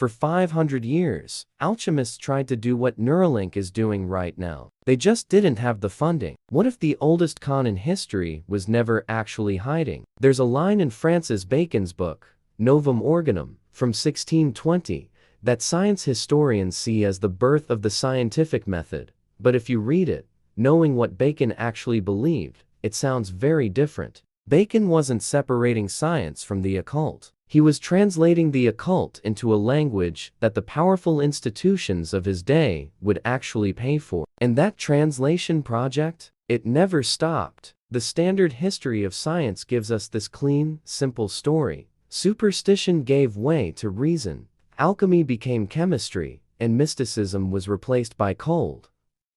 For 500 years, alchemists tried to do what Neuralink is doing right now. They just didn't have the funding. What if the oldest con in history was never actually hiding? There's a line in Francis Bacon's book, Novum Organum, from 1620, that science historians see as the birth of the scientific method. But if you read it, knowing what Bacon actually believed, it sounds very different. Bacon wasn't separating science from the occult. He was translating the occult into a language that the powerful institutions of his day would actually pay for. And that translation project, it never stopped. The standard history of science gives us this clean, simple story. Superstition gave way to reason, alchemy became chemistry, and mysticism was replaced by cold,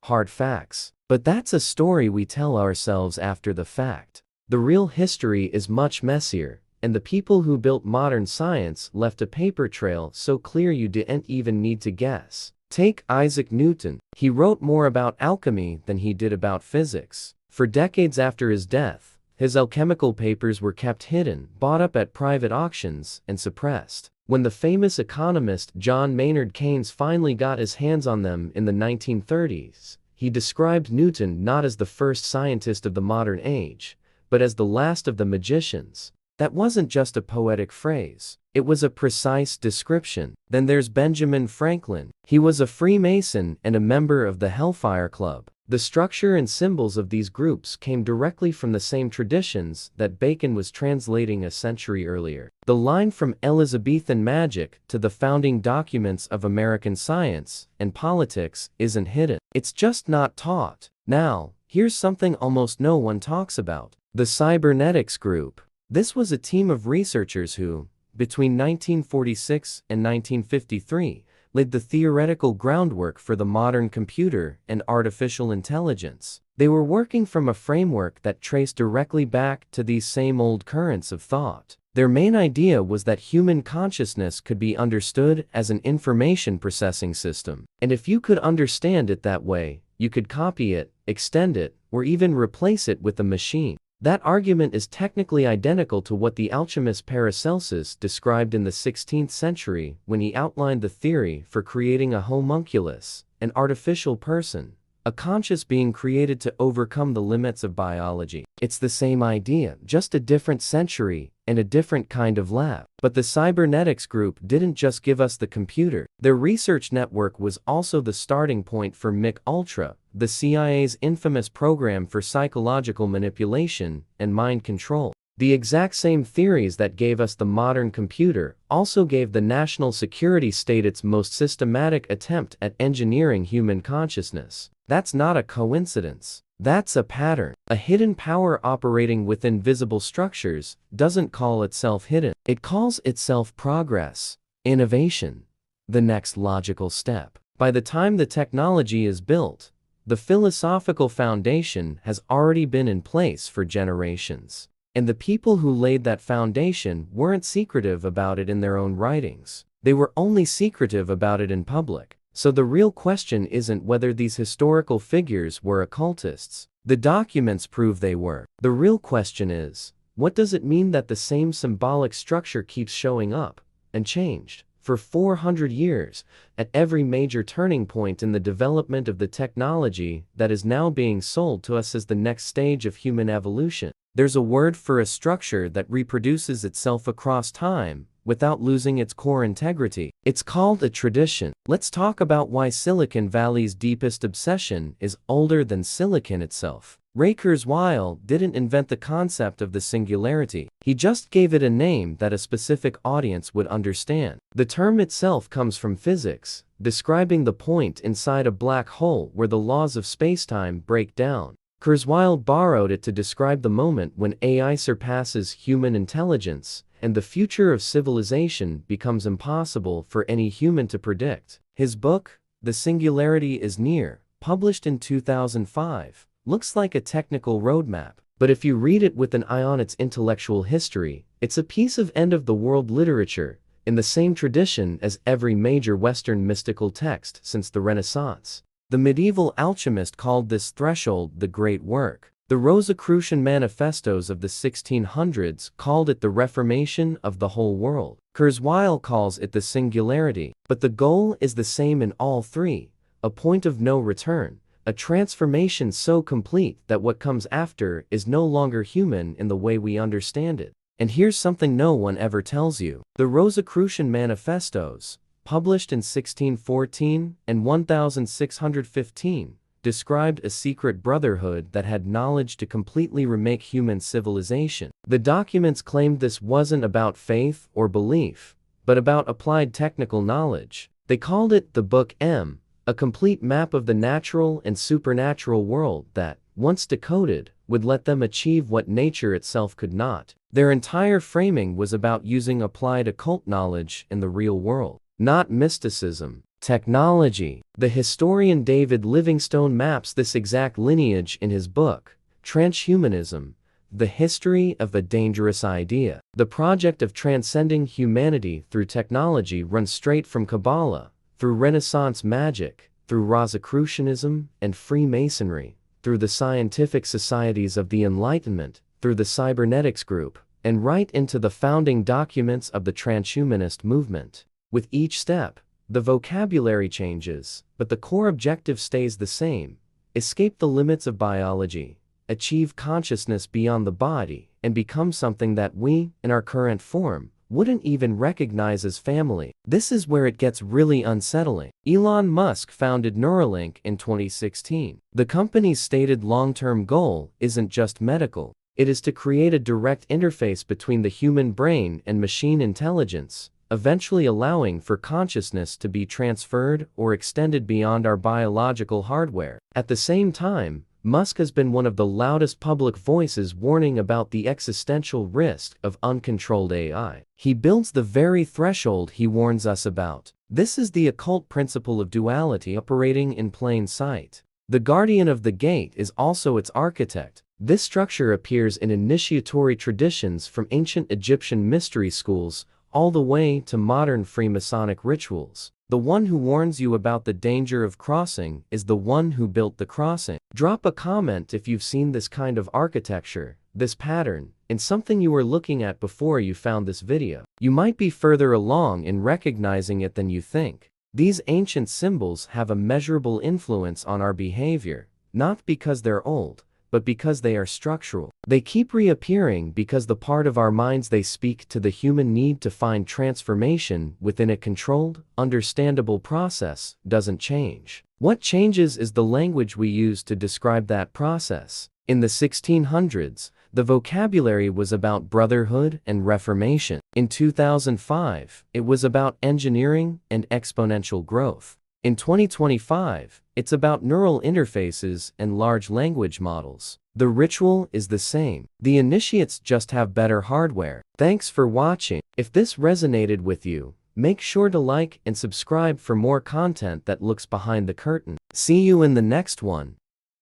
hard facts. But that's a story we tell ourselves after the fact. The real history is much messier. And the people who built modern science left a paper trail so clear you didn't even need to guess. Take Isaac Newton. He wrote more about alchemy than he did about physics. For decades after his death, his alchemical papers were kept hidden, bought up at private auctions, and suppressed. When the famous economist John Maynard Keynes finally got his hands on them in the 1930s, he described Newton not as the first scientist of the modern age, but as the last of the magicians. That wasn't just a poetic phrase. It was a precise description. Then there's Benjamin Franklin. He was a Freemason and a member of the Hellfire Club. The structure and symbols of these groups came directly from the same traditions that Bacon was translating a century earlier. The line from Elizabethan magic to the founding documents of American science and politics isn't hidden. It's just not taught. Now, here's something almost no one talks about. The Cybernetics Group. This was a team of researchers who, between 1946 and 1953, laid the theoretical groundwork for the modern computer and artificial intelligence. They were working from a framework that traced directly back to these same old currents of thought. Their main idea was that human consciousness could be understood as an information processing system. And if you could understand it that way, you could copy it, extend it, or even replace it with a machine. That argument is technically identical to what the alchemist Paracelsus described in the 16th century when he outlined the theory for creating a homunculus, an artificial person, a conscious being created to overcome the limits of biology. It's the same idea, just a different century and a different kind of lab. But the Cybernetics Group didn't just give us the computer. Their research network was also the starting point for MK Ultra, the CIA's infamous program for psychological manipulation and mind control. The exact same theories that gave us the modern computer also gave the national security state its most systematic attempt at engineering human consciousness. That's not a coincidence. That's a pattern. A hidden power operating within visible structures doesn't call itself hidden. It calls itself progress, innovation, the next logical step. By the time the technology is built, the philosophical foundation has already been in place for generations. And the people who laid that foundation weren't secretive about it in their own writings. They were only secretive about it in public. So the real question isn't whether these historical figures were occultists. The documents prove they were. The real question is, what does it mean that the same symbolic structure keeps showing up, unchanged, for 400 years, at every major turning point in the development of the technology that is now being sold to us as the next stage of human evolution? There's a word for a structure that reproduces itself across time, without losing its core integrity. It's called a tradition. Let's talk about why Silicon Valley's deepest obsession is older than silicon itself. Ray Kurzweil didn't invent the concept of the singularity. He just gave it a name that a specific audience would understand. The term itself comes from physics, describing the point inside a black hole where the laws of spacetime break down. Kurzweil borrowed it to describe the moment when AI surpasses human intelligence, and the future of civilization becomes impossible for any human to predict. His book, The Singularity is Near, published in 2005, looks like a technical roadmap. But if you read it with an eye on its intellectual history, it's a piece of end-of-the-world literature, in the same tradition as every major Western mystical text since the Renaissance. The medieval alchemist called this threshold the great work. The Rosicrucian manifestos of the 1600s called it the reformation of the whole world. Kurzweil calls it the singularity, but the goal is the same in all three: a point of no return, a transformation so complete that what comes after is no longer human in the way we understand it. And here's something no one ever tells you. The Rosicrucian manifestos, published in 1614 and 1615, described a secret brotherhood that had knowledge to completely remake human civilization. The documents claimed this wasn't about faith or belief, but about applied technical knowledge. They called it the Book M, a complete map of the natural and supernatural world that, once decoded, would let them achieve what nature itself could not. Their entire framing was about using applied occult knowledge in the real world, not mysticism. Technology. The historian David Livingstone maps this exact lineage in his book, Transhumanism: The History of a Dangerous Idea. The project of transcending humanity through technology runs straight from Kabbalah, through Renaissance magic, through Rosicrucianism and Freemasonry, through the scientific societies of the Enlightenment, through the Cybernetics Group, and right into the founding documents of the transhumanist movement. With each step, the vocabulary changes, but the core objective stays the same: escape the limits of biology, achieve consciousness beyond the body, and become something that we, in our current form, wouldn't even recognize as family. This is where it gets really unsettling. Elon Musk founded Neuralink in 2016. The company's stated long-term goal isn't just medical. It is to create a direct interface between the human brain and machine intelligence, eventually allowing for consciousness to be transferred or extended beyond our biological hardware. At the same time, Musk has been one of the loudest public voices warning about the existential risk of uncontrolled AI. He builds the very threshold he warns us about. This is the occult principle of duality operating in plain sight. The guardian of the gate is also its architect. This structure appears in initiatory traditions from ancient Egyptian mystery schools all the way to modern Freemasonic rituals. The one who warns you about the danger of crossing is the one who built the crossing. Drop a comment if you've seen this kind of architecture, this pattern, in something you were looking at before you found this video. You might be further along in recognizing it than you think. These ancient symbols have a measurable influence on our behavior, not because they're old, but because they are structural. They keep reappearing because the part of our minds they speak to the human need to find transformation within a controlled, understandable process doesn't change. What changes is the language we use to describe that process. In the 1600s, the vocabulary was about brotherhood and reformation. In 2005, it was about engineering and exponential growth. In 2025, it's about neural interfaces and large language models. The ritual is the same. The initiates just have better hardware. Thanks for watching. If this resonated with you, make sure to like and subscribe for more content that looks behind the curtain. See you in the next one.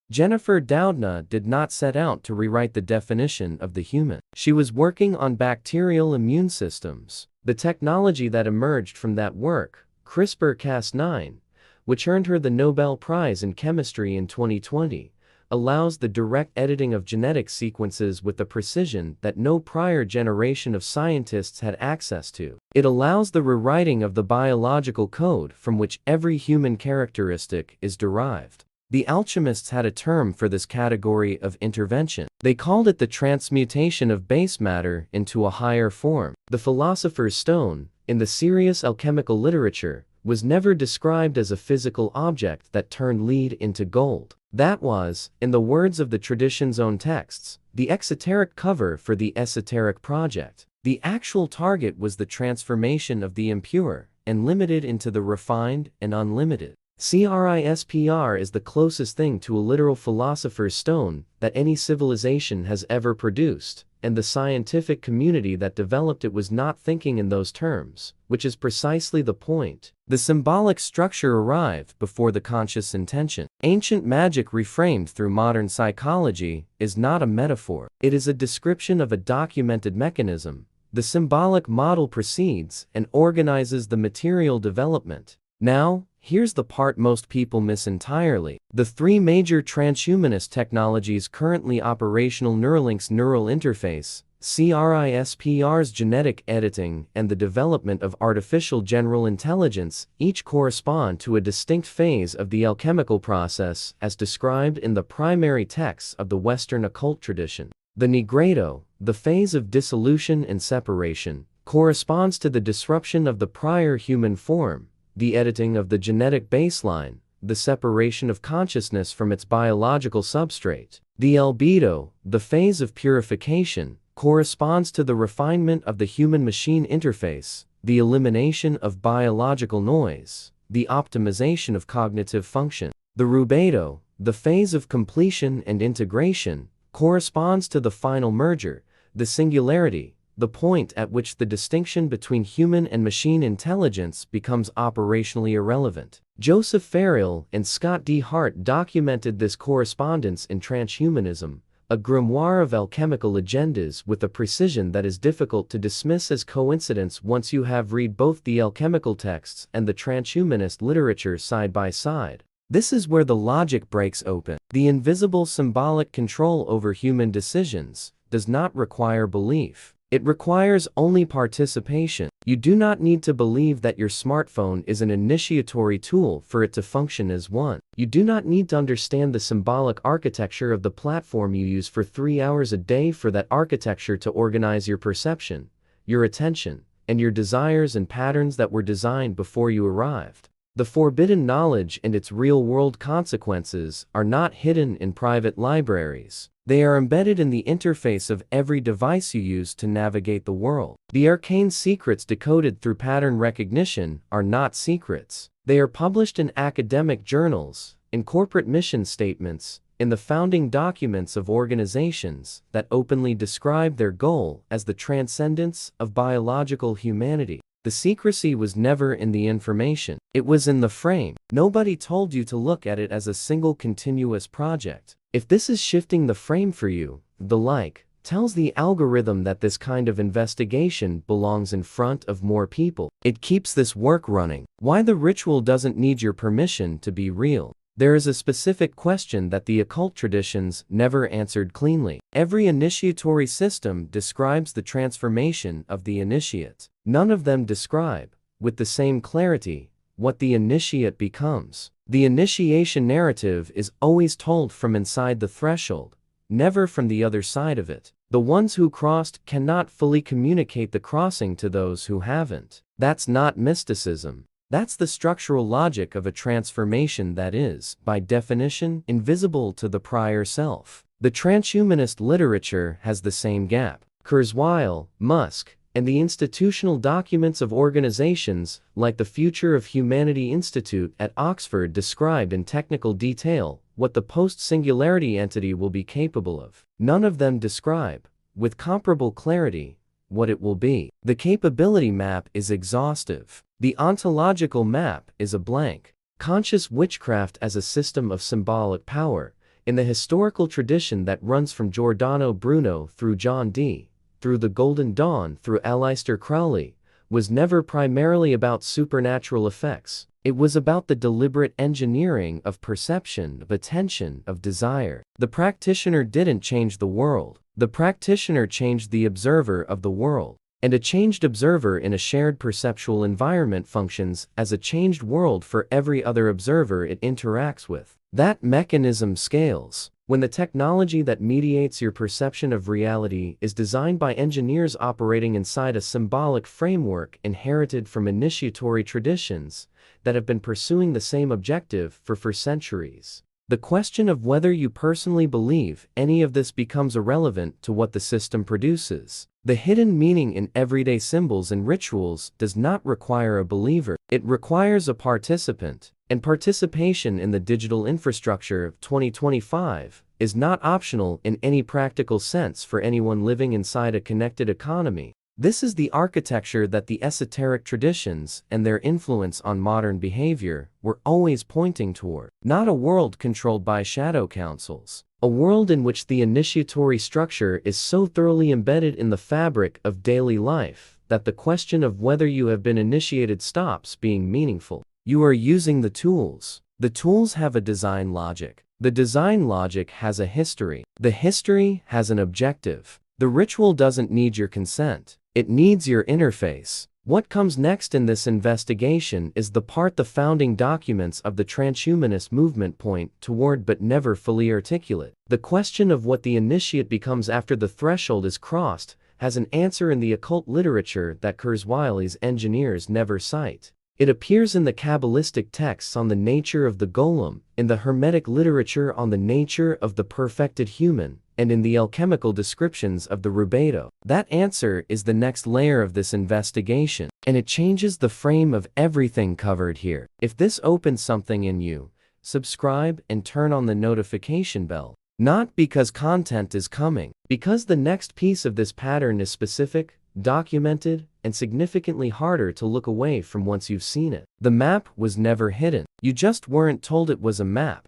Jennifer Doudna did not set out to rewrite the definition of the human. She was working on bacterial immune systems. The technology that emerged from that work, CRISPR-Cas9, which earned her the Nobel Prize in Chemistry in 2020, allows the direct editing of genetic sequences with a precision that no prior generation of scientists had access to. It allows the rewriting of the biological code from which every human characteristic is derived. The alchemists had a term for this category of intervention. They called it the transmutation of base matter into a higher form. The philosopher's stone, in the serious alchemical literature, was never described as a physical object that turned lead into gold. That was, in the words of the tradition's own texts, the exoteric cover for the esoteric project. The actual target was the transformation of the impure and limited into the refined and unlimited. CRISPR is the closest thing to a literal philosopher's stone that any civilization has ever produced, and the scientific community that developed it was not thinking in those terms, which is precisely the point. The symbolic structure arrived before the conscious intention. Ancient magic reframed through modern psychology is not a metaphor. It is a description of a documented mechanism. The symbolic model precedes and organizes the material development. Now, Here's the part most people miss entirely. The three major transhumanist technologies currently operational: Neuralink's neural interface, CRISPR's genetic editing, and the development of artificial general intelligence, each correspond to a distinct phase of the alchemical process as described in the primary texts of the Western occult tradition. The nigredo, the phase of dissolution and separation, corresponds to the disruption of the prior human form, the editing of the genetic baseline, the separation of consciousness from its biological substrate. The albedo, the phase of purification, corresponds to the refinement of the human-machine interface, the elimination of biological noise, the optimization of cognitive function. The rubedo, the phase of completion and integration, corresponds to the final merger, the singularity, the point at which the distinction between human and machine intelligence becomes operationally irrelevant. Joseph Farrell and Scott D. Hart documented this correspondence in Transhumanism, a grimoire of alchemical agendas, with a precision that is difficult to dismiss as coincidence once you have read both the alchemical texts and the transhumanist literature side by side. This is where the logic breaks open. The invisible symbolic control over human decisions does not require belief. It requires only participation. You do not need to believe that your smartphone is an initiatory tool for it to function as one. You do not need to understand the symbolic architecture of the platform you use for 3 hours a day for that architecture to organize your perception, your attention, and your desires and patterns that were designed before you arrived. The forbidden knowledge and its real-world consequences are not hidden in private libraries. They are embedded in the interface of every device you use to navigate the world. The arcane secrets decoded through pattern recognition are not secrets. They are published in academic journals, in corporate mission statements, in the founding documents of organizations that openly describe their goal as the transcendence of biological humanity. The secrecy was never in the information. It was in the frame. Nobody told you to look at it as a single continuous project. If this is shifting the frame for you, the like tells the algorithm that this kind of investigation belongs in front of more people. It keeps this work running. Why the ritual doesn't need your permission to be real. There is a specific question that the occult traditions never answered cleanly. Every initiatory system describes the transformation of the initiate. None of them describe, with the same clarity, what the initiate becomes. The initiation narrative is always told from inside the threshold, never from the other side of it. The ones who crossed cannot fully communicate the crossing to those who haven't. That's not mysticism. That's the structural logic of a transformation that is, by definition, invisible to the prior self. The transhumanist literature has the same gap. Kurzweil, Musk, and the institutional documents of organizations like the Future of Humanity Institute at Oxford described in technical detail what the post-singularity entity will be capable of. None of them describe, with comparable clarity, what it will be. The capability map is exhaustive. The ontological map is a blank. Conscious witchcraft as a system of symbolic power, in the historical tradition that runs from Giordano Bruno through John Dee, through the Golden Dawn through Aleister Crowley, was never primarily about supernatural effects. It was about the deliberate engineering of perception, of attention, of desire. The practitioner didn't change the world. The practitioner changed the observer of the world. And a changed observer in a shared perceptual environment functions as a changed world for every other observer it interacts with. That mechanism scales. When the technology that mediates your perception of reality is designed by engineers operating inside a symbolic framework inherited from initiatory traditions that have been pursuing the same objective for centuries, the question of whether you personally believe any of this becomes irrelevant to what the system produces. The hidden meaning in everyday symbols and rituals does not require a believer. It requires a participant. And participation in the digital infrastructure of 2025 is not optional in any practical sense for anyone living inside a connected economy. This is the architecture that the esoteric traditions and their influence on modern behavior were always pointing toward. Not a world controlled by shadow councils. A world in which the initiatory structure is so thoroughly embedded in the fabric of daily life that the question of whether you have been initiated stops being meaningful. You are using the tools. The tools have a design logic. The design logic has a history. The history has an objective. The ritual doesn't need your consent. It needs your interface. What comes next in this investigation is the part the founding documents of the transhumanist movement point toward but never fully articulate. The question of what the initiate becomes after the threshold is crossed has an answer in the occult literature that Kurzweil's engineers never cite. It appears in the Kabbalistic texts on the nature of the golem, in the hermetic literature on the nature of the perfected human, and in the alchemical descriptions of the rubedo. That answer is the next layer of this investigation, and it changes the frame of everything covered here. If this opens something in you, subscribe and turn on the notification bell. Not because content is coming, because the next piece of this pattern is specific, documented, and significantly harder to look away from once you've seen it. The map was never hidden. You just weren't told it was a map.